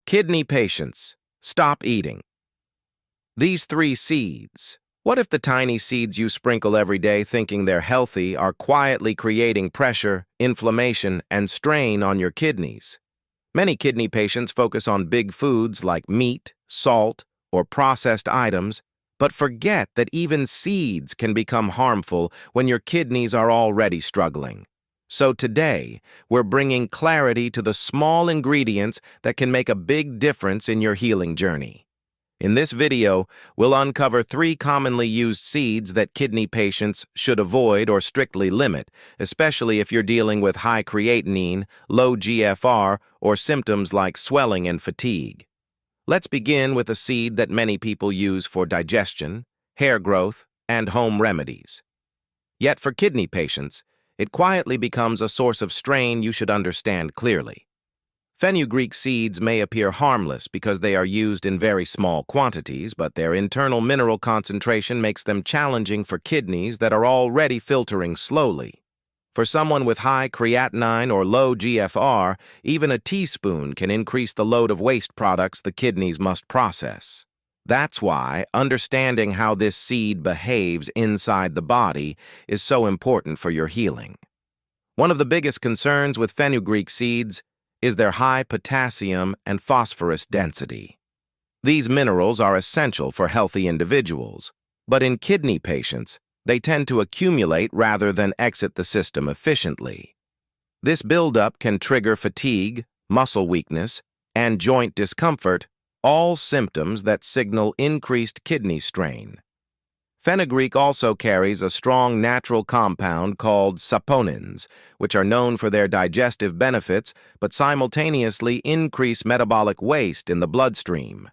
Kidney patients, stop eating. These 3 seeds. What if the tiny seeds you sprinkle every day thinking they're healthy are quietly creating pressure, inflammation, and strain on your kidneys? Many kidney patients focus on big foods like meat, salt, or processed items, but forget that even seeds can become harmful when your kidneys are already struggling. So today, we're bringing clarity to the small ingredients that can make a big difference in your healing journey. In this video, we'll uncover 3 commonly used seeds that kidney patients should avoid or strictly limit, especially if you're dealing with high creatinine, low GFR, or symptoms like swelling and fatigue. Let's begin with a seed that many people use for digestion, hair growth, and home remedies. Yet for kidney patients, it quietly becomes a source of strain you should understand clearly. Fenugreek seeds may appear harmless because they are used in very small quantities, but their internal mineral concentration makes them challenging for kidneys that are already filtering slowly. For someone with high creatinine or low GFR, even a teaspoon can increase the load of waste products the kidneys must process. That's why understanding how this seed behaves inside the body is so important for your healing. One of the biggest concerns with fenugreek seeds is their high potassium and phosphorus density. These minerals are essential for healthy individuals, but in kidney patients, they tend to accumulate rather than exit the system efficiently. This buildup can trigger fatigue, muscle weakness, and joint discomfort, all symptoms that signal increased kidney strain. Fenugreek also carries a strong natural compound called saponins, which are known for their digestive benefits but simultaneously increase metabolic waste in the bloodstream.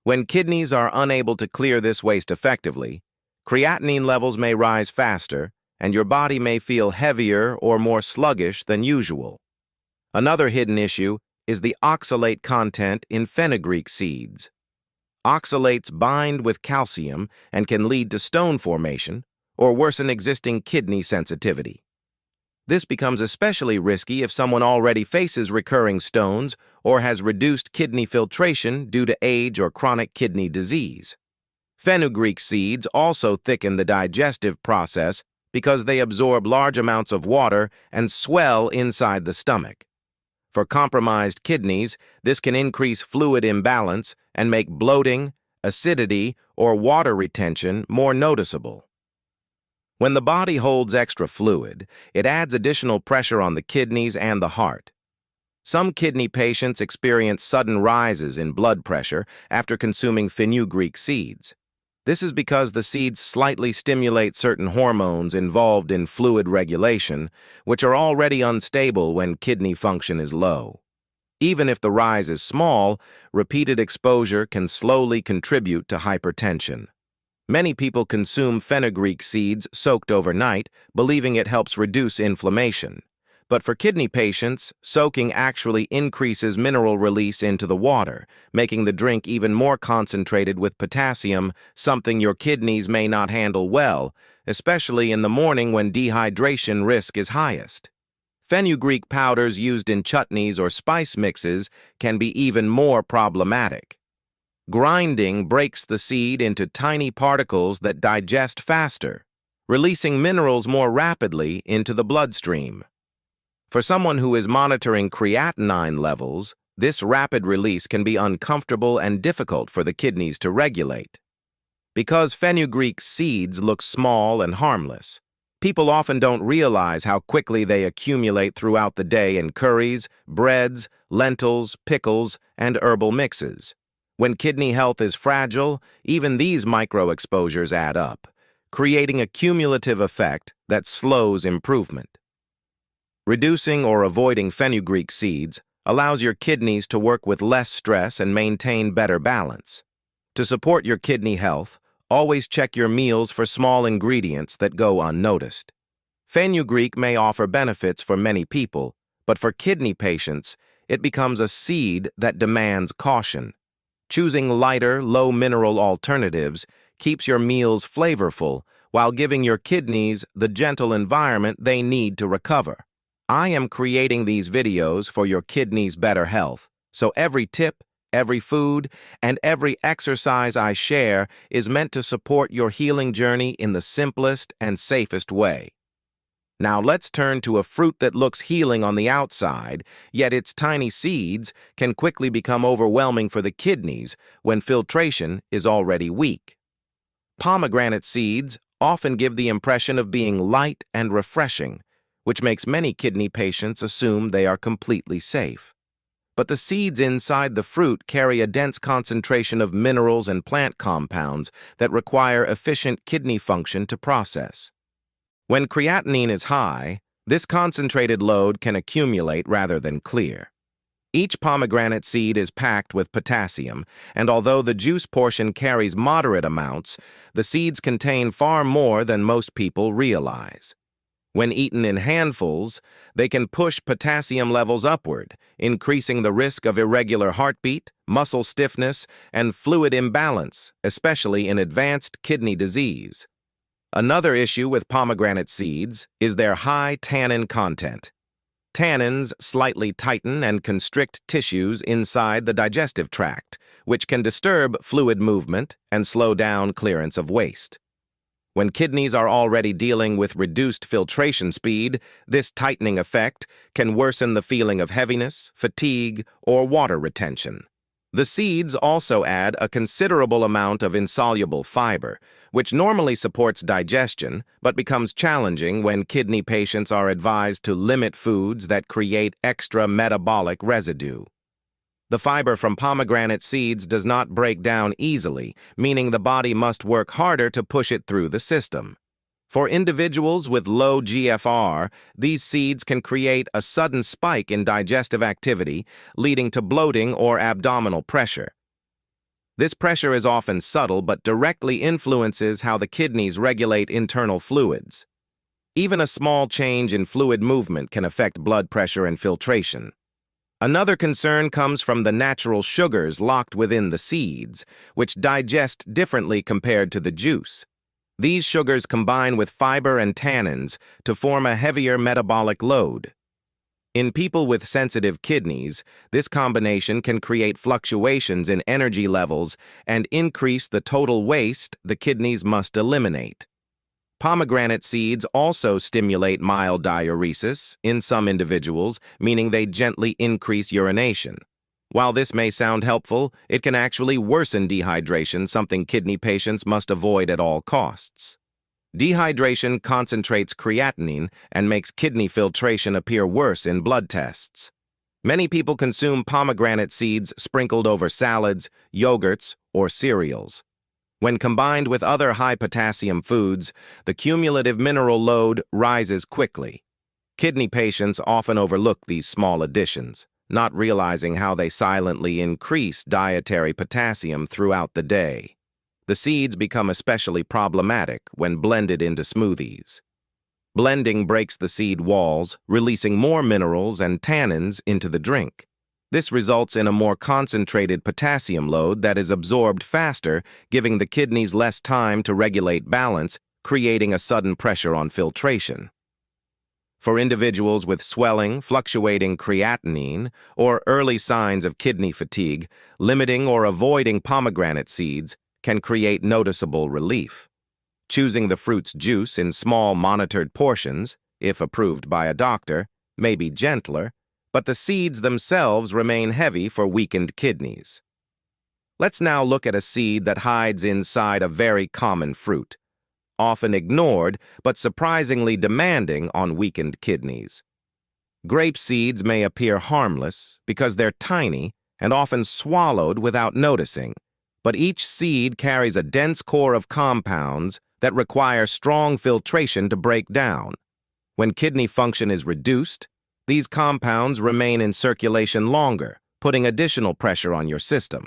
When kidneys are unable to clear this waste effectively, creatinine levels may rise faster, and your body may feel heavier or more sluggish than usual. Another hidden issue is the oxalate content in fenugreek seeds. Oxalates bind with calcium and can lead to stone formation or worsen existing kidney sensitivity. This becomes especially risky if someone already faces recurring stones or has reduced kidney filtration due to age or chronic kidney disease. Fenugreek seeds also thicken the digestive process because they absorb large amounts of water and swell inside the stomach. For compromised kidneys, this can increase fluid imbalance and make bloating, acidity, or water retention more noticeable. When the body holds extra fluid, it adds additional pressure on the kidneys and the heart. Some kidney patients experience sudden rises in blood pressure after consuming fenugreek seeds. This is because the seeds slightly stimulate certain hormones involved in fluid regulation, which are already unstable when kidney function is low. Even if the rise is small, repeated exposure can slowly contribute to hypertension. Many people consume fenugreek seeds soaked overnight, believing it helps reduce inflammation. But for kidney patients, soaking actually increases mineral release into the water, making the drink even more concentrated with potassium, something your kidneys may not handle well, especially in the morning when dehydration risk is highest. Fenugreek powders used in chutneys or spice mixes can be even more problematic. Grinding breaks the seed into tiny particles that digest faster, releasing minerals more rapidly into the bloodstream. For someone who is monitoring creatinine levels, this rapid release can be uncomfortable and difficult for the kidneys to regulate. Because fenugreek seeds look small and harmless, people often don't realize how quickly they accumulate throughout the day in curries, breads, lentils, pickles, and herbal mixes. When kidney health is fragile, even these micro-exposures add up, creating a cumulative effect that slows improvement. Reducing or avoiding fenugreek seeds allows your kidneys to work with less stress and maintain better balance. To support your kidney health, always check your meals for small ingredients that go unnoticed. Fenugreek may offer benefits for many people, but for kidney patients, it becomes a seed that demands caution. Choosing lighter, low-mineral alternatives keeps your meals flavorful while giving your kidneys the gentle environment they need to recover. I am creating these videos for your kidneys' better health, So every tip, every food, and every exercise I share is meant to support your healing journey in the simplest and safest way. Now let's turn to a fruit that looks healing on the outside, yet its tiny seeds can quickly become overwhelming for the kidneys when filtration is already weak. Pomegranate seeds often give the impression of being light and refreshing, which makes many kidney patients assume they are completely safe. But the seeds inside the fruit carry a dense concentration of minerals and plant compounds that require efficient kidney function to process. When creatinine is high, this concentrated load can accumulate rather than clear. Each pomegranate seed is packed with potassium, and although the juice portion carries moderate amounts, the seeds contain far more than most people realize. When eaten in handfuls, they can push potassium levels upward, increasing the risk of irregular heartbeat, muscle stiffness, and fluid imbalance, especially in advanced kidney disease. Another issue with pomegranate seeds is their high tannin content. Tannins slightly tighten and constrict tissues inside the digestive tract, which can disturb fluid movement and slow down clearance of waste. When kidneys are already dealing with reduced filtration speed, this tightening effect can worsen the feeling of heaviness, fatigue, or water retention. The seeds also add a considerable amount of insoluble fiber, which normally supports digestion but becomes challenging when kidney patients are advised to limit foods that create extra metabolic residue. The fiber from pomegranate seeds does not break down easily, meaning the body must work harder to push it through the system. For individuals with low GFR, these seeds can create a sudden spike in digestive activity, leading to bloating or abdominal pressure. This pressure is often subtle but directly influences how the kidneys regulate internal fluids. Even a small change in fluid movement can affect blood pressure and filtration. Another concern comes from the natural sugars locked within the seeds, which digest differently compared to the juice. These sugars combine with fiber and tannins to form a heavier metabolic load. In people with sensitive kidneys, this combination can create fluctuations in energy levels and increase the total waste the kidneys must eliminate. Pomegranate seeds also stimulate mild diuresis in some individuals, meaning they gently increase urination. While this may sound helpful, it can actually worsen dehydration, something kidney patients must avoid at all costs. Dehydration concentrates creatinine and makes kidney filtration appear worse in blood tests. Many people consume pomegranate seeds sprinkled over salads, yogurts, or cereals. When combined with other high-potassium foods, the cumulative mineral load rises quickly. Kidney patients often overlook these small additions, not realizing how they silently increase dietary potassium throughout the day. The seeds become especially problematic when blended into smoothies. Blending breaks the seed walls, releasing more minerals and tannins into the drink. This results in a more concentrated potassium load that is absorbed faster, giving the kidneys less time to regulate balance, creating a sudden pressure on filtration. For individuals with swelling, fluctuating creatinine, or early signs of kidney fatigue, limiting or avoiding pomegranate seeds can create noticeable relief. Choosing the fruit's juice in small monitored portions, if approved by a doctor, may be gentler, but the seeds themselves remain heavy for weakened kidneys. Let's now look at a seed that hides inside a very common fruit, often ignored but surprisingly demanding on weakened kidneys. Grape seeds may appear harmless because they're tiny and often swallowed without noticing, but each seed carries a dense core of compounds that require strong filtration to break down. When kidney function is reduced, these compounds remain in circulation longer, putting additional pressure on your system.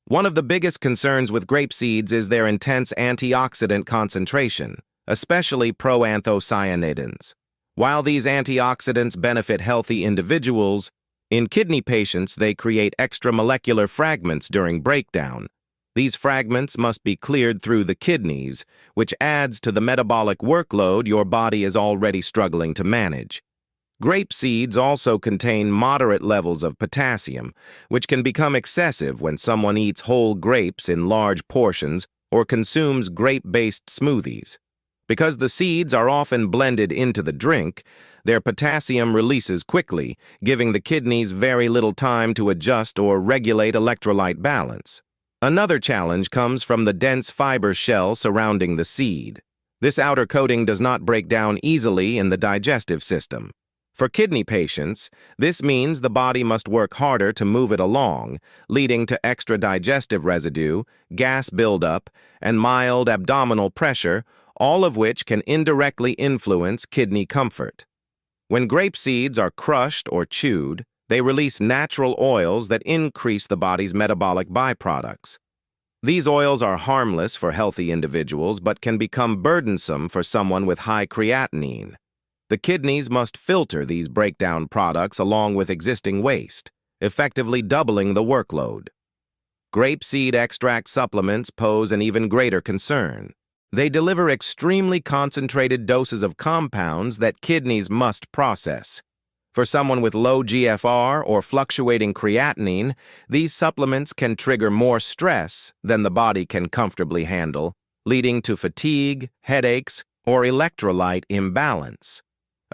One of the biggest concerns with grape seeds is their intense antioxidant concentration, especially proanthocyanidins. While these antioxidants benefit healthy individuals, in kidney patients they create extramolecular fragments during breakdown. These fragments must be cleared through the kidneys, which adds to the metabolic workload your body is already struggling to manage. Grape seeds also contain moderate levels of potassium, which can become excessive when someone eats whole grapes in large portions or consumes grape-based smoothies. Because the seeds are often blended into the drink, their potassium releases quickly, giving the kidneys very little time to adjust or regulate electrolyte balance. Another challenge comes from the dense fiber shell surrounding the seed. This outer coating does not break down easily in the digestive system. For kidney patients, this means the body must work harder to move it along, leading to extra digestive residue, gas buildup, and mild abdominal pressure, all of which can indirectly influence kidney comfort. When grape seeds are crushed or chewed, they release natural oils that increase the body's metabolic byproducts. These oils are harmless for healthy individuals but can become burdensome for someone with high creatinine. The kidneys must filter these breakdown products along with existing waste, effectively doubling the workload. Grapeseed extract supplements pose an even greater concern. They deliver extremely concentrated doses of compounds that kidneys must process. For someone with low GFR or fluctuating creatinine, these supplements can trigger more stress than the body can comfortably handle, leading to fatigue, headaches, or electrolyte imbalance.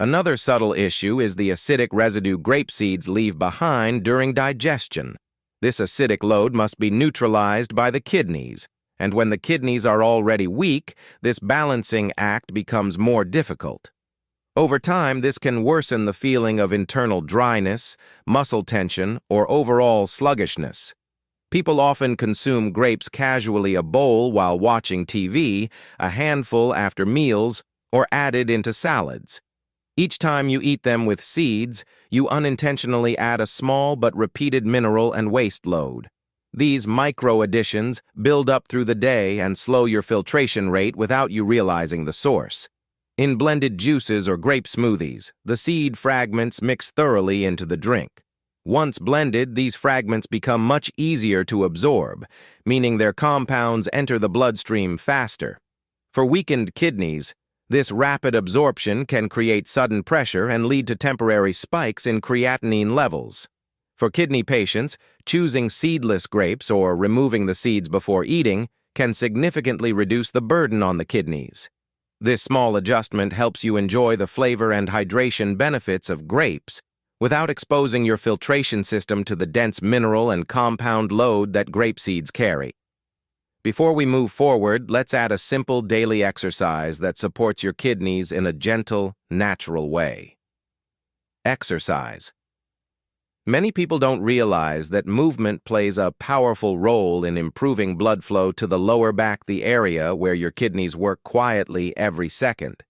Another subtle issue is the acidic residue grape seeds leave behind during digestion. This acidic load must be neutralized by the kidneys, and when the kidneys are already weak, this balancing act becomes more difficult. Over time, this can worsen the feeling of internal dryness, muscle tension, or overall sluggishness. People often consume grapes casually, a bowl while watching TV, a handful after meals, or added into salads. Each time you eat them with seeds, you unintentionally add a small but repeated mineral and waste load. These micro additions build up through the day and slow your filtration rate without you realizing the source. In blended juices or grape smoothies, the seed fragments mix thoroughly into the drink. Once blended, these fragments become much easier to absorb, meaning their compounds enter the bloodstream faster. For weakened kidneys, this rapid absorption can create sudden pressure and lead to temporary spikes in creatinine levels. For kidney patients, choosing seedless grapes or removing the seeds before eating can significantly reduce the burden on the kidneys. This small adjustment helps you enjoy the flavor and hydration benefits of grapes without exposing your filtration system to the dense mineral and compound load that grape seeds carry. Before we move forward, let's add a simple daily exercise that supports your kidneys in a gentle, natural way. Exercise. Many people don't realize that movement plays a powerful role in improving blood flow to the lower back, the area where your kidneys work quietly every second.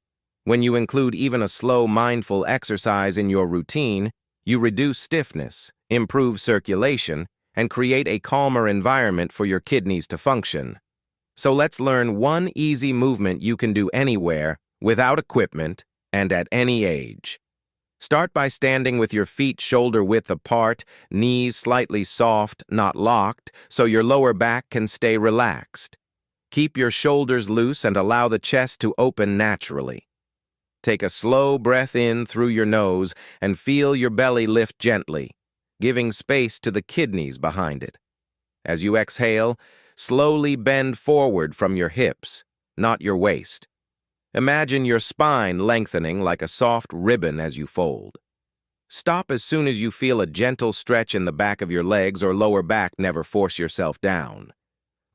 When you include even a slow, mindful exercise in your routine, you reduce stiffness, improve circulation, and create a calmer environment for your kidneys to function. So let's learn one easy movement you can do anywhere, without equipment, and at any age. Start by standing with your feet shoulder-width apart, knees slightly soft, not locked, so your lower back can stay relaxed. Keep your shoulders loose and allow the chest to open naturally. Take a slow breath in through your nose and feel your belly lift gently, giving space to the kidneys behind it. As you exhale, slowly bend forward from your hips, not your waist. Imagine your spine lengthening like a soft ribbon as you fold. Stop as soon as you feel a gentle stretch in the back of your legs or lower back. Never force yourself down.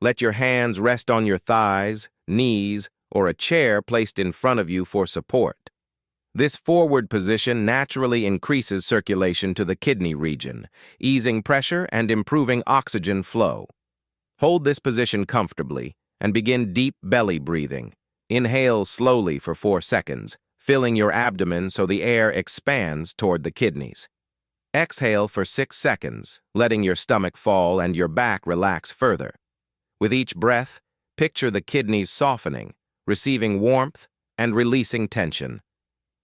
Let your hands rest on your thighs, knees, or a chair placed in front of you for support. This forward position naturally increases circulation to the kidney region, easing pressure and improving oxygen flow. Hold this position comfortably and begin deep belly breathing. Inhale slowly for 4 seconds, filling your abdomen so the air expands toward the kidneys. Exhale for 6 seconds, letting your stomach fall and your back relax further. With each breath, picture the kidneys softening, receiving warmth, and releasing tension.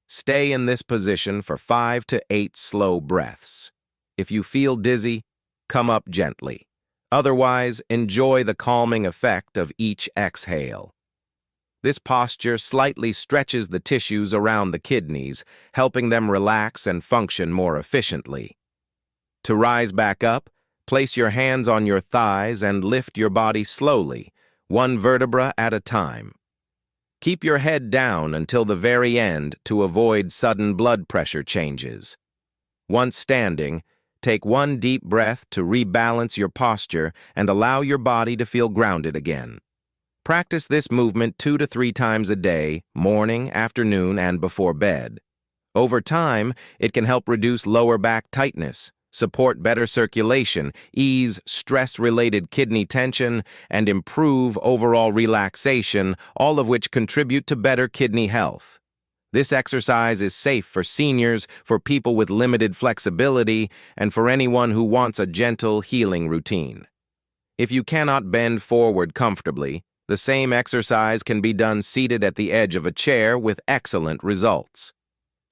Stay in this position for 5 to 8 slow breaths. If you feel dizzy, come up gently. Otherwise, enjoy the calming effect of each exhale. This posture slightly stretches the tissues around the kidneys, helping them relax and function more efficiently. To rise back up, place your hands on your thighs and lift your body slowly, one vertebra at a time. Keep your head down until the very end to avoid sudden blood pressure changes. Once standing, take one deep breath to rebalance your posture and allow your body to feel grounded again. Practice this movement 2 to 3 times a day, morning, afternoon, and before bed. Over time, it can help reduce lower back tightness, support better circulation, ease stress-related kidney tension, and improve overall relaxation, all of which contribute to better kidney health. This exercise is safe for seniors, for people with limited flexibility, and for anyone who wants a gentle, healing routine. If you cannot bend forward comfortably, the same exercise can be done seated at the edge of a chair with excellent results.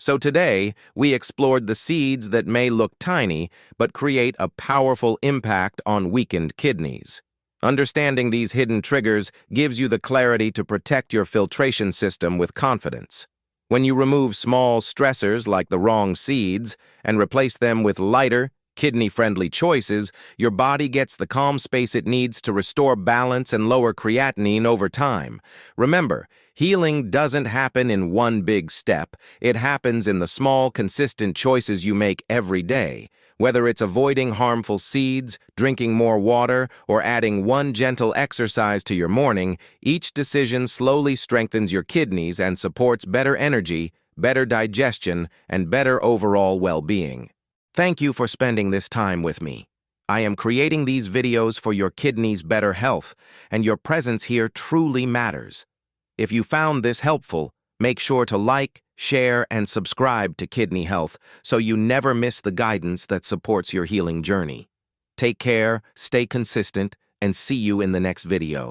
So today, we explored the seeds that may look tiny, but create a powerful impact on weakened kidneys. Understanding these hidden triggers gives you the clarity to protect your filtration system with confidence. When you remove small stressors like the wrong seeds and replace them with lighter, kidney-friendly choices, your body gets the calm space it needs to restore balance and lower creatinine over time. Remember, healing doesn't happen in one big step. It happens in the small, consistent choices you make every day. Whether it's avoiding harmful seeds, drinking more water, or adding one gentle exercise to your morning, each decision slowly strengthens your kidneys and supports better energy, better digestion, and better overall well-being. Thank you for spending this time with me. I am creating these videos for your kidneys' better health, and your presence here truly matters. If you found this helpful, make sure to like, share, and subscribe to Kidney Health so you never miss the guidance that supports your healing journey. Take care, stay consistent, and see you in the next video.